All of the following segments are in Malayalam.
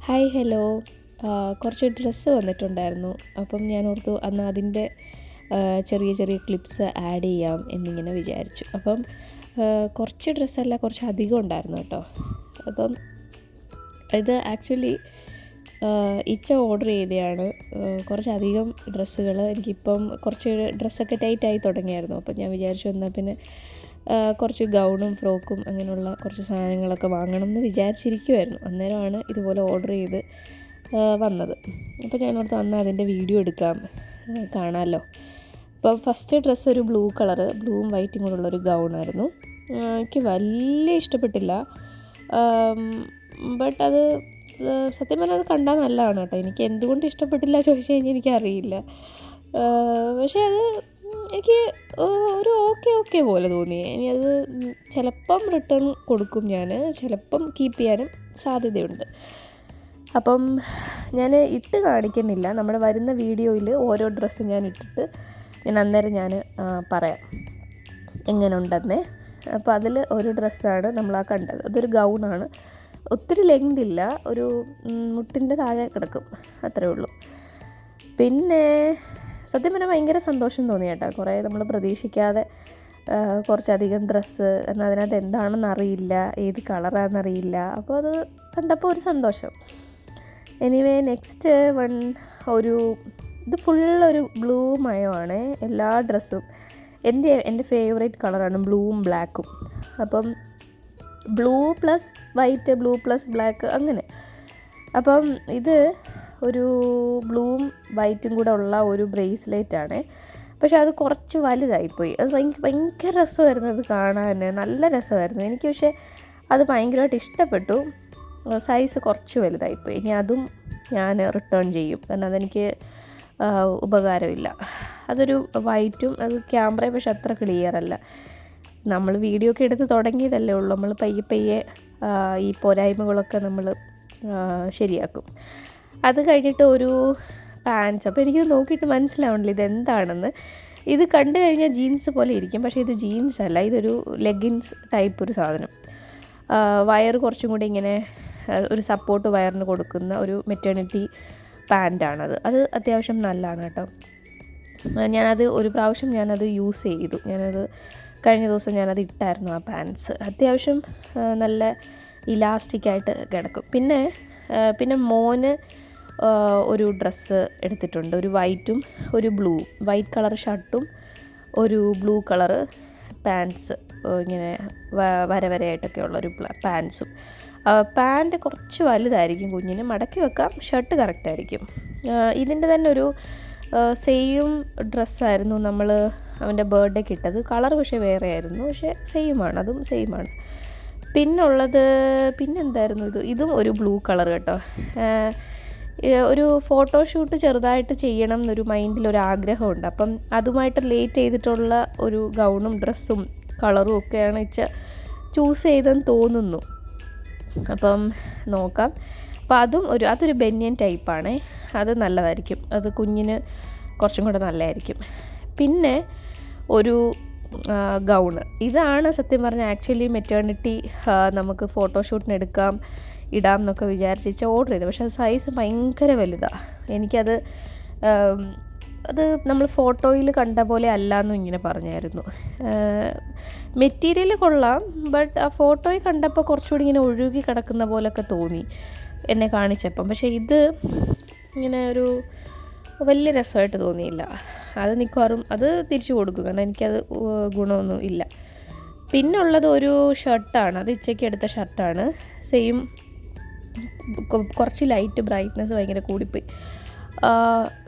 Hi hello. കുറച്ച് ഡ്രസ്സ് വന്നിട്ടുണ്ടായിരുന്നു. അപ്പം ഞാൻ ഓർത്തു അന്ന് അതിൻ്റെ ചെറിയ ചെറിയ ക്ലിപ്സ് ആഡ് ചെയ്യാം എന്നിങ്ങനെ വിചാരിച്ചു. അപ്പം കുറച്ച് ഡ്രസ്സല്ല, കുറച്ച് അധികം ഉണ്ടായിരുന്നു കേട്ടോ. അപ്പം ഇത് ആക്ച്വലി ഇച്ച ഓർഡർ ചെയ്തതാണ്. കുറച്ചധികം ഡ്രസ്സുകൾ എനിക്കിപ്പം കുറച്ച് ഡ്രസ്സൊക്കെ ടൈറ്റായി തുടങ്ങിയായിരുന്നു. അപ്പം ഞാൻ വിചാരിച്ചു എന്നാൽ പിന്നെ കുറച്ച് ഗൗണും ഫ്രോക്കും അങ്ങനെയുള്ള കുറച്ച് സാധനങ്ങളൊക്കെ വാങ്ങണം എന്ന് വിചാരിച്ചിരിക്കുമായിരുന്നു. അന്നേരമാണ് ഇതുപോലെ ഓർഡർ ചെയ്ത് വന്നത്. അപ്പോൾ ഞാനോർത്ത് അന്ന് അതിൻ്റെ വീഡിയോ എടുക്കാം, കാണാമല്ലോ. അപ്പോൾ ഫസ്റ്റ് ഡ്രസ്സ് ഒരു ബ്ലൂ ബ്ലൂവും വൈറ്റും കൂടെയുള്ളൊരു ഗൗണായിരുന്നു. എനിക്ക് വലിയ ഇഷ്ടപ്പെട്ടില്ല. ബട്ട് അത് സത്യം പറഞ്ഞാൽ അത് കണ്ടാൽ നല്ലതാണ് കേട്ടോ. എനിക്ക് എന്തുകൊണ്ട് ഇഷ്ടപ്പെട്ടില്ല ചോദിച്ചു കഴിഞ്ഞാൽ എനിക്കറിയില്ല. പക്ഷേ അത് എനിക്ക് ഒരു ഓക്കെ പോലെ തോന്നി. ഇനി അത് ചിലപ്പം റിട്ടേൺ കൊടുക്കും, ഞാൻ ചിലപ്പം കീപ്പ് ചെയ്യാനും സാധ്യതയുണ്ട്. അപ്പം ഞാൻ ഇട്ട് കാണിക്കുന്നില്ല. നമ്മുടെ വരുന്ന വീഡിയോയിൽ ഓരോ ഡ്രസ്സ് ഞാൻ ഇട്ടിട്ട് അന്നേരം പറയാം എങ്ങനെ ഉണ്ടെന്നേ. അപ്പോൾ അതിൽ ഒരു ഡ്രസ്സാണ് നമ്മൾ കണ്ടത്. അതൊരു ഗൗണാണ്. ഒത്തിരി ലെങ്ത് ഇല്ല, ഒരു മുട്ടിൻ്റെ താഴെ കിടക്കും, അത്രേ ഉള്ളൂ. പിന്നെ സത്യം പറഞ്ഞാൽ ഭയങ്കര സന്തോഷം തോന്നി കേട്ടോ. കുറേ നമ്മൾ പ്രതീക്ഷിക്കാതെ കുറച്ചധികം ഡ്രസ്സ്, എന്നാൽ അതിനകത്ത് എന്താണെന്ന് അറിയില്ല, ഏത് കളറാണെന്നറിയില്ല. അപ്പോൾ അത് കണ്ടപ്പോൾ ഒരു സന്തോഷം. എനിവേ നെക്സ്റ്റ് വൺ ഇത് ഫുള്ളൊരു ബ്ലൂ മയമാണ് എല്ലാ ഡ്രസ്സും. എൻ്റെ ഫേവറേറ്റ് കളറാണ് ബ്ലൂവും ബ്ലാക്കും. അപ്പം blue plus white, blue plus black അങ്ങനെ. അപ്പം ഇത് ഒരു ബ്ലൂവും വൈറ്റും കൂടെ ഉള്ള ഒരു ബ്രേസ്ലെറ്റാണ്. പക്ഷേ അത് കുറച്ച് വലുതായിപ്പോയി. അത് ഭയങ്കര രസമായിരുന്നു അത് കാണാൻ, നല്ല രസമായിരുന്നു എനിക്ക്. പക്ഷേ അത് ഭയങ്കരമായിട്ട് ഇഷ്ടപ്പെട്ടു. സൈസ് കുറച്ച് വലുതായിപ്പോയി. ഇനി അതും ഞാൻ റിട്ടേൺ ചെയ്യും, കാരണം അതെനിക്ക് ഉപകാരമില്ല. അതൊരു വൈറ്റും, അത് ക്യാമറ പക്ഷെ അത്ര ക്ലിയർ അല്ല. നമ്മൾ വീഡിയോ ഒക്കെ എടുത്ത് തുടങ്ങിയതല്ലേ ഉള്ളൂ. നമ്മൾ പയ്യെ ഈ പോരായ്മകളൊക്കെ നമ്മൾ ശരിയാക്കും. അത് കഴിഞ്ഞിട്ട് ഒരു പാൻസ്. അപ്പോൾ എനിക്കിത് നോക്കിയിട്ട് മനസ്സിലാവണില്ല ഇതെന്താണെന്ന്. ഇത് കണ്ടു കഴിഞ്ഞാൽ ജീൻസ് പോലെ ഇരിക്കും, പക്ഷേ ഇത് ജീൻസ് അല്ല, ഇതൊരു ലെഗിൻസ് ടൈപ്പ് ഒരു സാധനം. വയർ കുറച്ചും കൂടി ഇങ്ങനെ ഒരു സപ്പോർട്ട് വയറിന് കൊടുക്കുന്ന ഒരു മെറ്റേണിറ്റി പാൻറ്റാണത്. അത് അത്യാവശ്യം നല്ലതാണ് കേട്ടോ. ഞാനത് ഒരു പ്രാവശ്യം യൂസ് ചെയ്തു. കഴിഞ്ഞ ദിവസം ഞാനത് ഇട്ടായിരുന്നു ആ പാൻസ്. അത്യാവശ്യം നല്ല ഇലാസ്റ്റിക്കായിട്ട് കിടക്കും. പിന്നെ മോന് ഒരു ഡ്രസ്സ് എടുത്തിട്ടുണ്ട്, ഒരു വൈറ്റും ഒരു ബ്ലൂ, വൈറ്റ് കളർ ഷർട്ടും ഒരു ബ്ലൂ കളറ് പാൻസ്, ഇങ്ങനെ വരയായിട്ടൊക്കെ ഉള്ളൊരു പാൻസും. പാൻറ്റ് കുറച്ച് വലുതായിരിക്കും, കുഞ്ഞിന് മടക്കി വെക്കാം. ഷർട്ട് കറക്റ്റായിരിക്കും. ഇതിൻ്റെ തന്നെ ഒരു സെയിം ഡ്രസ്സായിരുന്നു നമ്മൾ അവൻ്റെ ബർത്ത്ഡേക്ക് ഇട്ടത്. കളർ പക്ഷേ വേറെ ആയിരുന്നു, പക്ഷേ അതും സെയിമാണ്. പിന്നെന്തായിരുന്നു ഇതും ഒരു ബ്ലൂ കളർ കേട്ടോ. ഒരു ഫോട്ടോഷൂട്ട് ചെറുതായിട്ട് ചെയ്യണം എന്നൊരു മൈൻഡിലൊരു ആഗ്രഹമുണ്ട്. അപ്പം അതുമായിട്ട് റിലേറ്റ് ചെയ്തിട്ടുള്ള ഒരു ഗൗണും ഡ്രസ്സും കളറും ഒക്കെയാണ് ചൂസ് ചെയ്തെന്ന് തോന്നുന്നു. അപ്പം നോക്കാം. അപ്പം അതൊരു ബനിയൻ ടൈപ്പാണേ. അത് നല്ലതായിരിക്കും, അത് കുഞ്ഞിന് കുറച്ചും കൂടെ നല്ലതായിരിക്കും. പിന്നെ ഒരു ഗൗണ്, ഇതാണ് സത്യം പറഞ്ഞാൽ ആക്ച്വലി മെറ്റേണിറ്റി നമുക്ക് ഫോട്ടോഷൂട്ടിന് ഇടാം എന്നൊക്കെ വിചാരിച്ച് ഓർഡർ ചെയ്തു. പക്ഷേ അത് സൈസ് ഭയങ്കര വലുതാണ്. എനിക്കത് നമ്മൾ ഫോട്ടോയിൽ കണ്ട പോലെ അല്ലയെന്നും ഇങ്ങനെ പറഞ്ഞായിരുന്നു. മെറ്റീരിയൽ കൊള്ളാം, ബട്ട് ആ ഫോട്ടോയിൽ കണ്ടപ്പോൾ കുറച്ചുകൂടി ഇങ്ങനെ ഒഴുകി കിടക്കുന്ന പോലൊക്കെ തോന്നി എന്നെ കാണിച്ചപ്പം. പക്ഷേ ഇത് ഇങ്ങനെ ഒരു വലിയ രസമായിട്ട് തോന്നിയില്ല. അത് മിക്കവാറും അത് തിരിച്ചു കൊടുക്കും, കാരണം എനിക്കത് ഗുണമൊന്നും ഇല്ല. പിന്നുള്ളത് ഒരു ഷർട്ടാണ്, അത് ഇച്ചയ്ക്ക് എടുത്ത ഷർട്ടാണ്. സെയിം, കുറച്ച് ലൈറ്റ് ബ്രൈറ്റ്നസ് ഭയങ്കര കൂടിപ്പോയി.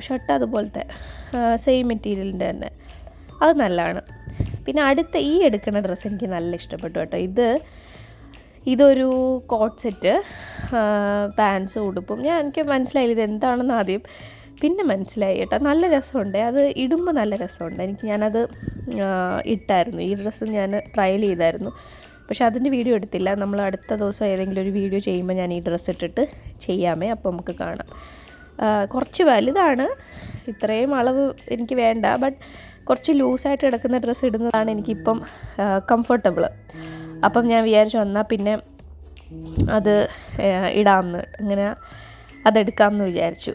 ഷർട്ട് അതുപോലത്തെ സെയിം മെറ്റീരിയലിൻ്റെ തന്നെ, അത് നല്ലതാണ്. പിന്നെ അടുത്ത ഈ എടുക്കുന്ന ഡ്രസ്സ് എനിക്ക് നല്ല ഇഷ്ടപ്പെട്ടു കേട്ടോ. ഇതൊരു കോട്ട് സെറ്റ്, പാൻസും ഉടുപ്പും. എനിക്ക് മനസ്സിലായില്ല ഇതെന്താണെന്ന് ആദ്യം, പിന്നെ മനസ്സിലായി കേട്ടോ. നല്ല രസമുണ്ട്, അത് ഇടുമ്പോൾ നല്ല രസമുണ്ട്. ഞാനത് ഇട്ടായിരുന്നു. ഈ ഡ്രസ്സും ഞാൻ ട്രയൽ ചെയ്തായിരുന്നു, പക്ഷെ അതിൻ്റെ വീഡിയോ എടുത്തില്ല. നമ്മൾ അടുത്ത ദിവസം ഏതെങ്കിലും ഒരു വീഡിയോ ചെയ്യുമ്പോൾ ഞാൻ ഈ ഡ്രസ്സ് ഇട്ടിട്ട് ചെയ്യാമേ, അപ്പോൾ നമുക്ക് കാണാം. കുറച്ച് വലുതാണ്, ഇത്രയും അളവ് എനിക്ക് വേണ്ട. ബട്ട് കുറച്ച് ലൂസായിട്ട് കിടക്കുന്ന ഡ്രസ്സ് ഇടുന്നതാണ് എനിക്കിപ്പം കംഫർട്ടബിൾ. അപ്പം ഞാൻ വിചാരിച്ചു എന്നാൽ പിന്നെ അത് ഇടാമെന്ന് അങ്ങനെ അതെടുക്കാമെന്ന് വിചാരിച്ചു.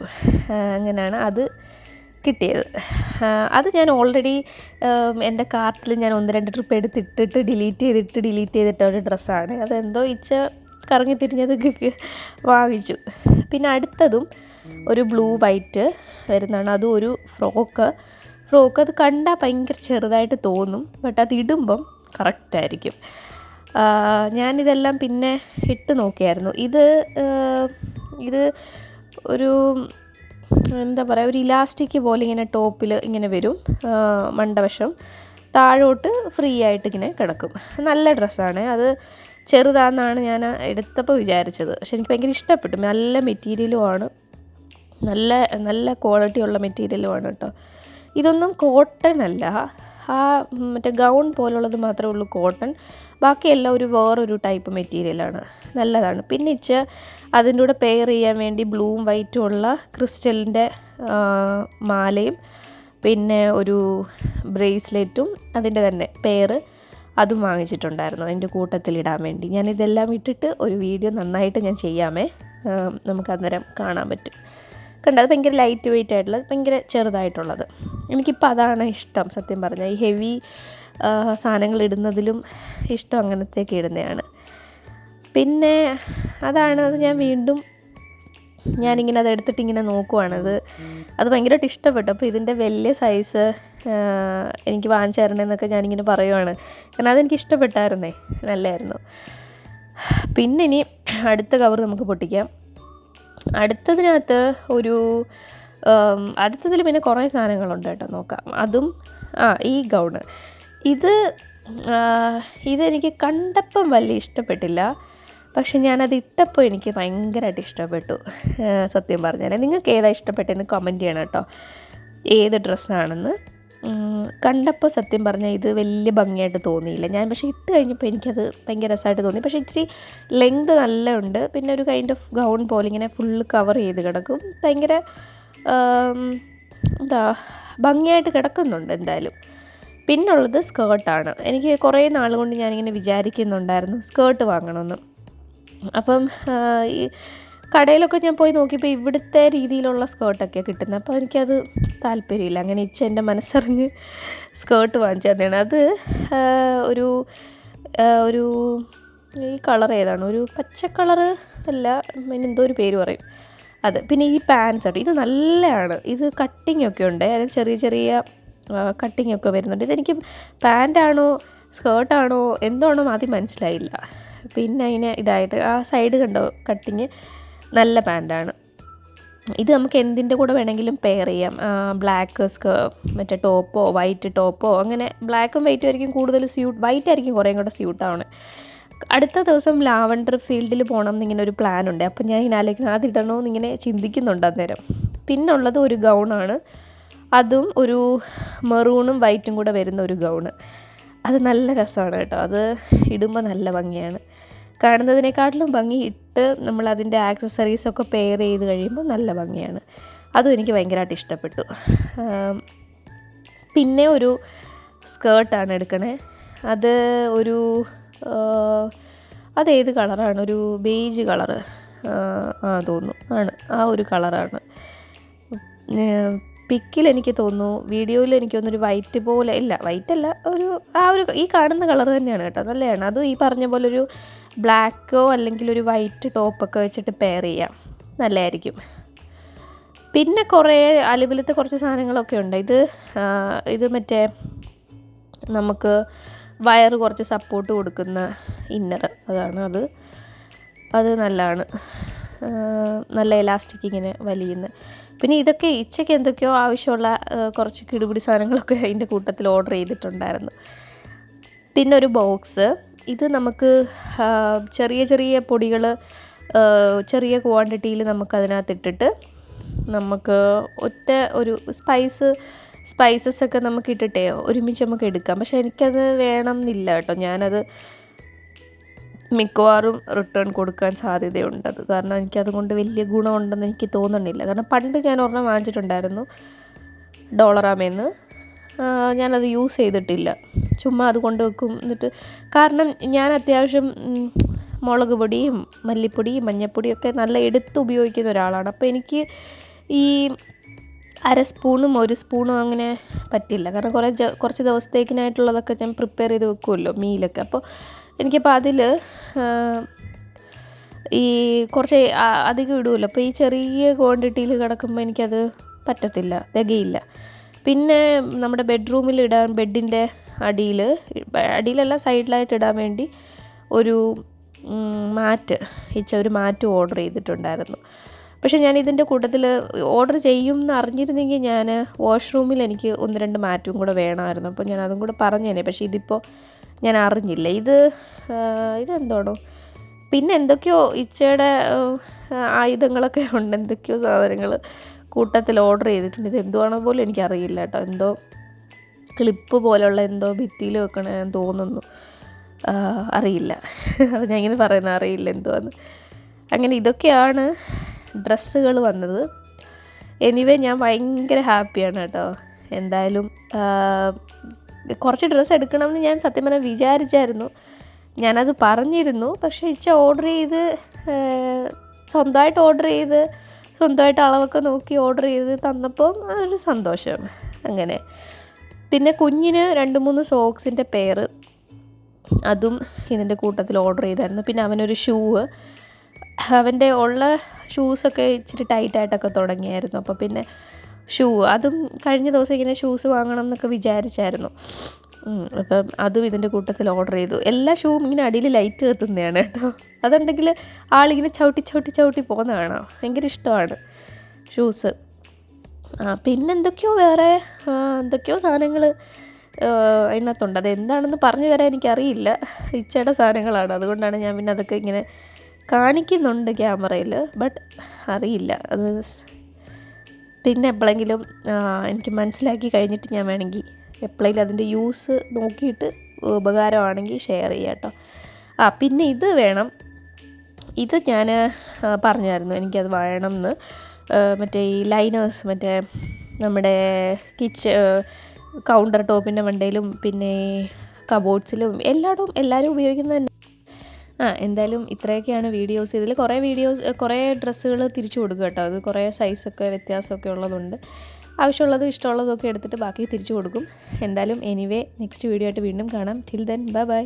അങ്ങനെയാണ് അത് കിട്ടിയത്. അത് ഞാൻ ഓൾറെഡി എൻ്റെ കാർട്ടിൽ ഞാൻ 1-2 ട്രിപ്പ് എടുത്തിട്ടിട്ട് ഡിലീറ്റ് ചെയ്തിട്ട ഒരു ഡ്രസ്സാണ്. അതെന്തോ കറങ്ങി തിരിഞ്ഞത് വാങ്ങിച്ചു. പിന്നെ അടുത്തതും ഒരു ബ്ലൂ വൈറ്റ് വരുന്നതാണ്. അതും ഒരു ഫ്രോക്ക്. അത് കണ്ടാൽ ഭയങ്കര ചെറുതായിട്ട് തോന്നും, ബട്ട് അത് ഇടുമ്പം കറക്റ്റായിരിക്കും. ഞാനിതെല്ലാം പിന്നെ ഇട്ട് നോക്കിയായിരുന്നു. ഇത് ഒരു എന്താ പറയുക, ഒരു ഇലാസ്റ്റിക് പോലെ ഇങ്ങനെ ടോപ്പിൽ ഇങ്ങനെ വരും, മണ്ടവശം താഴോട്ട് ഫ്രീ ആയിട്ട് ഇങ്ങനെ കിടക്കും. നല്ല ഡ്രസ്സാണ്. അത് ചെറുതാണെന്നാണ് ഞാൻ എടുത്തപ്പോൾ വിചാരിച്ചത്. പക്ഷെ എനിക്ക് ഭയങ്കര ഇഷ്ടപ്പെട്ടു. നല്ല മെറ്റീരിയലുമാണ്, നല്ല നല്ല ക്വാളിറ്റിയുള്ള മെറ്റീരിയലുമാണ് കേട്ടോ. ഇതൊന്നും കോട്ടൺ അല്ല, മറ്റേ ഗൗൺ പോലുള്ളത് മാത്രമേ ഉള്ളൂ കോട്ടൺ. ബാക്കിയെല്ലാം വേറൊരു ടൈപ്പ് മെറ്റീരിയലാണ്. നല്ലതാണ്. പിന്നെ അതിൻ്റെ കൂടെ പെയർ ചെയ്യാൻ വേണ്ടി ബ്ലൂവും വൈറ്റും ഉള്ള ക്രിസ്റ്റലിൻ്റെ മാലയും പിന്നെ ഒരു ബ്രേസ്ലെറ്റും അതിൻ്റെ തന്നെ അതും വാങ്ങിച്ചിട്ടുണ്ടായിരുന്നു അതിൻ്റെ കൂട്ടത്തിലിടാൻ വേണ്ടി. ഞാനിതെല്ലാം ഇട്ടിട്ട് ഒരു വീഡിയോ നന്നായിട്ട് ഞാൻ ചെയ്യാമേ, നമുക്ക് അന്നേരം കാണാൻ പറ്റും. അത് ഭയങ്കര ലൈറ്റ് വെയിറ്റ് ആയിട്ടുള്ളത്, ഭയങ്കര ചെറുതായിട്ടുള്ളത്. എനിക്കിപ്പോൾ അതാണ് ഇഷ്ടം സത്യം പറഞ്ഞാൽ. ഈ ഹെവി സാധനങ്ങൾ ഇടുന്നതിലും ഇഷ്ടം അങ്ങനത്തെയൊക്കെ ഇടുന്നതാണ്. പിന്നെ അത് ഞാനിങ്ങനെ അതെടുത്തിട്ട് ഇങ്ങനെ നോക്കുവാണത്. അത് ഭയങ്കരമായിട്ട് ഇഷ്ടപ്പെട്ടു. അപ്പോൾ ഇതിൻ്റെ വലിയ സൈസ് എനിക്ക് വാങ്ങിച്ചു തരണമെന്നൊക്കെ ഞാനിങ്ങനെ പറയുവാണ്. കാരണം അതെനിക്ക് ഇഷ്ടപ്പെട്ടായിരുന്നേ, നല്ലതായിരുന്നു. പിന്നെ ഇനി അടുത്ത കവർ നമുക്ക് പൊട്ടിക്കാം. അടുത്തതിനകത്ത് അടുത്തതിൽ പിന്നെ കുറേ സാധനങ്ങളുണ്ട് കേട്ടോ, നോക്കാം. അതും ഈ ഗൗണ് ഇതെനിക്ക് കണ്ടപ്പം വലിയ ഇഷ്ടപ്പെട്ടില്ല, പക്ഷെ ഞാനത് ഇട്ടപ്പോൾ എനിക്ക് ഭയങ്കരമായിട്ട് ഇഷ്ടപ്പെട്ടു സത്യം പറഞ്ഞാൽ. നിങ്ങൾക്ക് ഏതാ ഇഷ്ടപ്പെട്ടതെന്ന് കമൻറ്റ് ചെയ്യണം കേട്ടോ, ഏത് ഡ്രസ്സാണെന്ന്. കണ്ടപ്പോൾ സത്യം പറഞ്ഞാൽ ഇത് വലിയ ഭംഗിയായിട്ട് തോന്നിയില്ല ഞാൻ, പക്ഷേ ഇട്ട് കഴിഞ്ഞപ്പോൾ എനിക്കത് ഭയങ്കര രസമായിട്ട് തോന്നി. പക്ഷേ ഇച്ചിരി ലെങ്ത് നല്ല ഉണ്ട്. പിന്നെ ഒരു കൈൻഡ് ഓഫ് ഗൗൺ പോലെ ഇങ്ങനെ ഫുള്ള് കവർ ചെയ്ത് കിടക്കും. ഭയങ്കര ഭംഗിയായിട്ട് കിടക്കുന്നുണ്ട് എന്തായാലും. പിന്നുള്ളത് സ്കേർട്ടാണ്. എനിക്ക് കുറേ നാൾ കൊണ്ട് ഞാനിങ്ങനെ വിചാരിക്കുന്നുണ്ടായിരുന്നു സ്കേർട്ട് വാങ്ങണമെന്ന്. അപ്പം ഈ കടയിലൊക്കെ ഞാൻ പോയി നോക്കിയപ്പോൾ ഇവിടുത്തെ രീതിയിലുള്ള സ്കേർട്ടൊക്കെയാണ് കിട്ടുന്നത്. അപ്പോൾ എനിക്കത് താല്പര്യമില്ല. അങ്ങനെ എൻ്റെ മനസ്സറിഞ്ഞ് സ്കേർട്ട് വാങ്ങിച്ചു തന്നെയാണ്. അത് ഒരു ഈ കളർ ഏതാണ്, ഒരു പച്ച കളറ് അല്ല, എന്തോ ഒരു പേര് പറയും അത്. പിന്നെ ഈ പാൻസ് ആട്ടോ, ഇത് നല്ലതാണ്. ഇത് കട്ടിങ്ങൊക്കെ ഉണ്ട്, അതിന് ചെറിയ കട്ടിങ്ങൊക്കെ വരുന്നുണ്ട്. ഇതെനിക്ക് പാൻറ്റാണോ സ്കേർട്ടാണോ എന്താണോ ആദ്യം മനസ്സിലായില്ല. പിന്നെ അതിന് ഇതായിട്ട് ആ സൈഡ് കണ്ടോ കട്ടിങ്, നല്ല പാൻറ്റാണ്. ഇത് നമുക്ക് എന്തിൻ്റെ കൂടെ വേണമെങ്കിലും പെയർ ചെയ്യാം. ബ്ലാക്ക് മറ്റേ ടോപ്പോ വൈറ്റ് ടോപ്പോ, അങ്ങനെ ബ്ലാക്കും വൈറ്റും ആയിരിക്കും കൂടുതൽ വൈറ്റ് ആയിരിക്കും കുറേ കൂടെ സ്യൂട്ടാവണേ. അടുത്ത ദിവസം ലാവണ്ടർ ഫീൽഡിൽ പോകണം എന്നിങ്ങനെ ഒരു പ്ലാനുണ്ട്. അപ്പം ഞാൻ ഇങ്ങനെ ആലോചിക്കണം അതിടണമെന്ന് ഇങ്ങനെ ചിന്തിക്കുന്നുണ്ട് അന്നേരം. പിന്നുള്ളത് ഒരു ഗൗണാണ്. അതും ഒരു മെറൂണും വൈറ്റും കൂടെ വരുന്ന ഒരു ഗൗണ്. അത് നല്ല രസമാണ് കേട്ടോ. അത് ഇടുമ്പോൾ നല്ല ഭംഗിയാണ്. കാണുന്നതിനേക്കാട്ടിലും ഭംഗി ഇട്ട് നമ്മളതിൻ്റെ ആക്സസറീസൊക്കെ പെയർ ചെയ്ത് കഴിയുമ്പോൾ നല്ല ഭംഗിയാണ്. അതും എനിക്ക് ഭയങ്കരമായിട്ട് ഇഷ്ടപ്പെട്ടു. പിന്നെ ഒരു സ്കേർട്ടാണ് എടുക്കണേ. അത് അതേത് കളറാണ്, ഒരു ബേജ് കളറ് തോന്നുന്നു ആണ്, ആ ഒരു കളറാണ്. പിക്കിൽ എനിക്ക് തോന്നുന്നു, വീഡിയോയിൽ എനിക്ക് തോന്നുന്നു ഒരു വൈറ്റ് പോലെ, ഇല്ല വൈറ്റല്ല, ഈ കാണുന്ന കളർ തന്നെയാണ് കേട്ടോ, നല്ലതാണ്. അതും ഈ പറഞ്ഞ പോലെ ഒരു ബ്ലാക്കോ അല്ലെങ്കിൽ ഒരു വൈറ്റ് ടോപ്പൊക്കെ വെച്ചിട്ട് പെയർ ചെയ്യാം, നല്ലതായിരിക്കും. പിന്നെ കുറേ അലുവിലത്തെ കുറച്ച് സാധനങ്ങളൊക്കെ ഉണ്ട്. ഇത് മറ്റേ നമുക്ക് വയറ് കുറച്ച് സപ്പോർട്ട് കൊടുക്കുന്ന ഇന്നർ, അത് നല്ലതാണ്. നല്ല എലാസ്റ്റിക് ഇങ്ങനെ വലിയുന്ന. പിന്നെ ഇതൊക്കെ ഇച്ചയ്ക്ക് എന്തൊക്കെയോ ആവശ്യമുള്ള കുറച്ച് കിടുപിടി സാധനങ്ങളൊക്കെ അതിൻ്റെ കൂട്ടത്തിൽ ഓർഡർ ചെയ്തിട്ടുണ്ടായിരുന്നു. പിന്നെ ഒരു ബോക്സ്. ഇത് നമുക്ക് ചെറിയ പൊടികൾ ചെറിയ ക്വാണ്ടിറ്റിയിൽ നമുക്കതിനകത്തിട്ടിട്ട് നമുക്ക് ഒരു സ്പൈസസ് ഒക്കെ നമുക്ക് ഇട്ടിട്ടേ ഒരുമിച്ച് നമുക്ക് എടുക്കാം. പക്ഷേ എനിക്കത് വേണം എന്നില്ല കേട്ടോ. ഞാനത് മിക്കവാറും റിട്ടേൺ കൊടുക്കാൻ സാധ്യതയുണ്ടത്. കാരണം എനിക്കതുകൊണ്ട് വലിയ ഗുണമുണ്ടെന്ന് എനിക്ക് തോന്നണില്ല. കാരണം പണ്ട് ഞാൻ ഒരെണ്ണം വാങ്ങിച്ചിട്ടുണ്ടായിരുന്നു ഡോളറാമേന്ന്, ഞാനത് യൂസ് ചെയ്തിട്ടില്ല, ചുമ്മാ അത് കൊണ്ട് വെക്കും. എന്നിട്ട് കാരണം ഞാൻ അത്യാവശ്യം മുളക് പൊടിയും മല്ലിപ്പൊടിയും മഞ്ഞൾപ്പൊടിയും ഒക്കെ നല്ല എടുത്ത് ഉപയോഗിക്കുന്ന ഒരാളാണ്. അപ്പോൾ എനിക്ക് ഈ അര സ്പൂണും 1 സ്പൂണും അങ്ങനെ പറ്റില്ല. കാരണം കുറച്ച് ദിവസത്തേക്കിനായിട്ടുള്ളതൊക്കെ ഞാൻ പ്രിപ്പയർ ചെയ്ത് വെക്കുമല്ലോ മീലൊക്കെ. അപ്പോൾ എനിക്കപ്പോൾ അതിൽ ഈ കുറച്ച് അധികം ഇടുമല്ലോ. അപ്പോൾ ഈ ചെറിയ ക്വാണ്ടിറ്റിയിൽ കിടക്കുമ്പോൾ എനിക്കത് പറ്റത്തില്ല, തികയില്ല. പിന്നെ നമ്മുടെ ബെഡ്റൂമിൽ ഇടാൻ ബെഡിൻ്റെ അടിയിലല്ല സൈഡിലായിട്ട് ഇടാൻ വേണ്ടി ഒരു മാറ്റ് ഓർഡർ ചെയ്തിട്ടുണ്ടായിരുന്നു. പക്ഷേ ഞാൻ ഇതിൻ്റെ കൂട്ടത്തിൽ ഓർഡർ ചെയ്യും എന്ന് അറിഞ്ഞിരുന്നെങ്കിൽ ഞാൻ വാഷ്റൂമിൽ എനിക്ക് 1-2 മാറ്റും കൂടെ വേണമായിരുന്നു. അപ്പോൾ ഞാൻ അതും കൂടെ പറഞ്ഞേനെ. പക്ഷേ ഇതിപ്പോൾ ഞാൻ അറിഞ്ഞില്ല. ഇതെന്താണോ പിന്നെ എന്തൊക്കെയോ ഇച്ചയുടെ ആയുധങ്ങളൊക്കെ ഉണ്ട്, എന്തൊക്കെയോ സാധനങ്ങൾ കൂട്ടത്തിൽ ഓർഡർ ചെയ്തിട്ടുണ്ട്. ഇത് എന്തുവാണോ പോലും എനിക്കറിയില്ല കേട്ടോ. എന്തോ ക്ലിപ്പ് പോലുള്ള എന്തോ ഭിത്തിയിൽ വെക്കണമെന്ന് തോന്നുന്നു, അറിയില്ല. അത് ഞാൻ ഇങ്ങനെ പറയുന്നത് അറിയില്ല എന്തുവാന്ന്. അങ്ങനെ ഇതൊക്കെയാണ് ഡ്രസ്സുകൾ വന്നത്. എനിവേ ഞാൻ ഭയങ്കര ഹാപ്പിയാണ് കേട്ടോ. എന്തായാലും കുറച്ച് ഡ്രസ്സ് എടുക്കണമെന്ന് ഞാൻ സത്യം പറഞ്ഞാൽ വിചാരിച്ചായിരുന്നു, ഞാനത് പറഞ്ഞിരുന്നു. പക്ഷേ ഓർഡർ ചെയ്ത് സ്വന്തമായിട്ട് അളവൊക്കെ നോക്കി ഓർഡർ ചെയ്ത് തന്നപ്പോൾ ഒരു സന്തോഷം അങ്ങനെ. പിന്നെ കുഞ്ഞിന് 2-3 സോക്സിൻ്റെ പെയർ അതും ഇതിൻ്റെ കൂട്ടത്തിൽ ഓർഡർ ചെയ്തായിരുന്നു. പിന്നെ അവനൊരു അവൻ്റെ ഉള്ള ഷൂസൊക്കെ ഇച്ചിരി ടൈറ്റായിട്ടൊക്കെ തുടങ്ങിയായിരുന്നു. അപ്പോൾ പിന്നെ അതും കഴിഞ്ഞ ദിവസം ഇങ്ങനെ ഷൂസ് വാങ്ങണം എന്നൊക്കെ വിചാരിച്ചായിരുന്നു. അപ്പം അതും ഇതിൻ്റെ കൂട്ടത്തിൽ ഓർഡർ ചെയ്തു. എല്ലാ ഷൂവും ഇങ്ങനെ അടിയിൽ ലൈറ്റ് കത്തുന്നതാണ് കേട്ടോ. അതുണ്ടെങ്കിൽ ആളിങ്ങനെ ചവിട്ടി പോകുന്ന കാണാം. ഭയങ്കര ഇഷ്ടമാണ് ഷൂസ്. പിന്നെ എന്തൊക്കെയോ സാധനങ്ങൾ അതിനകത്തുണ്ട്. അതെന്താണെന്ന് പറഞ്ഞു തരാൻ എനിക്കറിയില്ല. ഇച്ചയുടെ സാധനങ്ങളാണ്, അതുകൊണ്ടാണ് ഞാൻ പിന്നെ അതൊക്കെ ഇങ്ങനെ കാണിക്കുന്നുണ്ട് ക്യാമറയിൽ, ബട്ട് അറിയില്ല. അത് പിന്നെ എപ്പോഴെങ്കിലും എനിക്ക് മനസ്സിലാക്കി കഴിഞ്ഞിട്ട് ഞാൻ വേണമെങ്കിൽ എപ്പോഴെങ്കിലും അതിൻ്റെ യൂസ് നോക്കിയിട്ട് ഉപകാരമാണെങ്കിൽ ഷെയർ ചെയ്യാം കേട്ടോ. പിന്നെ ഇത് വേണം, ഇത് ഞാൻ പറഞ്ഞായിരുന്നു എനിക്കത് വേണമെന്ന്. മറ്റേ ഈ ലൈനേഴ്സ്, മറ്റേ നമ്മുടെ കൗണ്ടർ ടോപ്പിൻ്റെ മണ്ടയിലും പിന്നെ കബോർഡ്സിലും എല്ലാവരും ഉപയോഗിക്കുന്നത് തന്നെ. എന്തായാലും ഇത്രയൊക്കെയാണ് വീഡിയോസ്. ഇതിൽ കുറേ ഡ്രസ്സുകൾ തിരിച്ചു കൊടുക്കുക കേട്ടോ. അത് കുറേ സൈസൊക്കെ വ്യത്യാസമൊക്കെ ഉള്ളതുണ്ട്. ആവശ്യമുള്ളതും ഇഷ്ടമുള്ളതും ഒക്കെ എടുത്തിട്ട് ബാക്കി തിരിച്ചു കൊടുക്കും. എന്തായാലും എനിവേ നെക്സ്റ്റ് വീഡിയോ ആയിട്ട് വീണ്ടും കാണാം. Till then bye.